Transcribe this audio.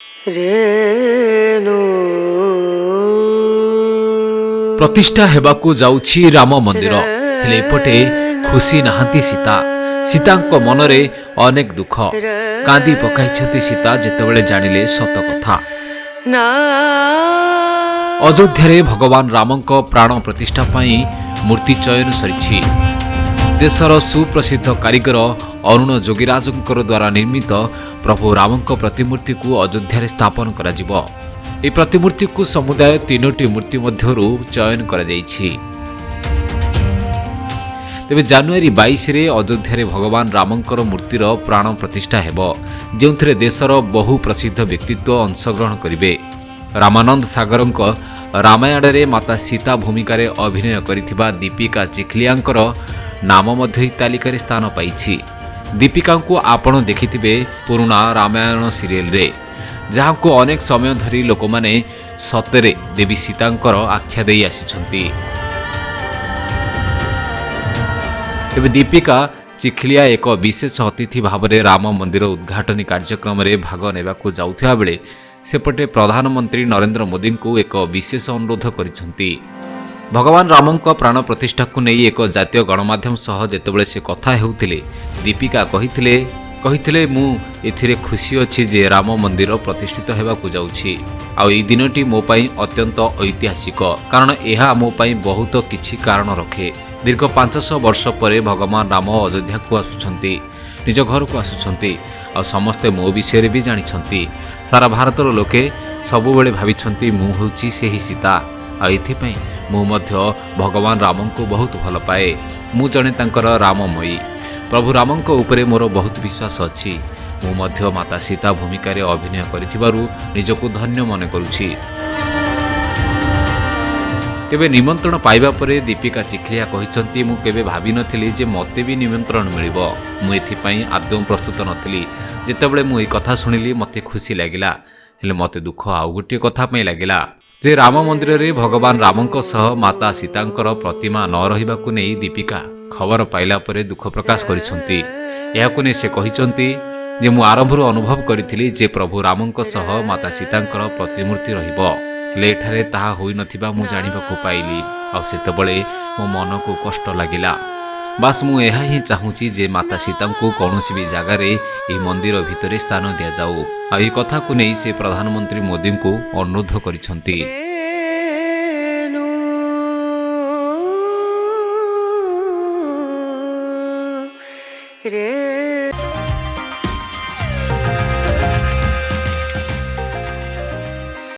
रेणु प्रतिष्ठा हेबाकू जाउछि राम मंदिर हेले एपटे खुशी नाहांती सीता सीतांक मनरे अनेक दुख कांदी पकाइछथि सीता जेतेबेले जानिले सत कथा ना अयोध्या भगवान रामंक प्राण प्रतिष्ठा पाई मूर्ति चयन सरिछि देशर सुप्रसिद्ध कारीगर अरुण जोगीराजंकर द्वारा निर्मित प्रभु रामंक प्रतिमूर्ति को अयोध्या स्थापन करा जिवो। ए प्रतिमूर्ति को समुदाय 3टी मूर्ति मध्यरु चयन करा जाइछि। तेबे जनवरी 22 रे अयोध्या भगवान रामंकर मूर्तिर प्राण प्रतिष्ठा हेबो जेउथरे देशर बहु प्रसिद्ध व्यक्तित्व अंशग्रहण करिवे। रामानंद सागरंक रामायण रे माता सीता भूमिका अभिनय करिथिबा दीपिका चिखलियांकर नाम मध्य तालिका रे स्थान पाइछि। दीपिका को आपण देखिथिबे पुराना रामायण सीरियल रे जहाँ को अनेक समय धरी लोक माने सतरे देवी सीतांकर आख्या देई आसिछंती। तेबे दीपिका चिखलिया एक विशेष अतिथि भाव में राम मंदिर उद्घाटन कार्यक्रम में भाग नेबाकू जाउथिबा बेले सेपटे प्रधानमंत्री नरेंद्र मोदी को एक विशेष अनुरोध करिसंती। भगवान रामंक प्राण प्रतिष्ठा को नहीं एक जातीय गणमाध्यम सह जेतेबेले से कथा हेउथिले दीपिका कहिथिले मु एथिरे खुशी अछि जे राम मंदिर प्रतिष्ठित हेबाकू जाउछि आ एई दिनटी मो पई अत्यंत ऐतिहासिक कारण एहा मो पई बहुत किछि कारण रखे। दीर्घ 500 वर्ष पर भगवान राम अयोध्या को आसुछंती निज घर को आसुछंती आ समस्ते मो विषय भी जानिछंती। सारा भारतर लोके सबुबेले भाबिछंती मु होउछि सेही सीता आ एथिपई मु मध्य भगवान राम को बहुत भल पाए। मु जणे तांकर राममयी प्रभु रामंक उपरे मोर बहुत विश्वास अछि। मु मध्य माता सीता भूमिका रे अभिनय करिथिबारु निजको धन्य मन करूछि। तेबे निमंत्रण पाइबा परे दीपिका चिखलिया कहिसंती मु केबे भाबी नथिली जे मते भी निमंत्रण मिलिबो। मु एथिपई आदौ प्रस्तुत नथिली। जेतेबेले मु ए कथा सुनिली मते खुशी लागिला हेले मते दुख आउ गोटे कथा पई लागिला जे राम मंदिर रे भगवान रामंक सह माता सीतांकर प्रतिमा न रहिबाकू नै दीपिका खबर पाइला परे दुख प्रकाश करिसंती। याकू नै से कहिसंती जे मु आरंभରୁ अनुभव करिथिली जे प्रभु रामंक सह माता सीतांकर प्रतिमूर्ति रहिबो हेले एठारे ताहा होई नथिबा मु जानिबाकू पाइली आ सेतेबेले मो मन को कष्ट लागिला। बास मु एहा ही चाहूची जे माता सीतांकू कौनसी भी जगार ए मंदिर भितरे स्थान दिया जाऊ। आ ए कथा को नै से प्रधानमंत्री मोदी को अनुरोध करिसंती।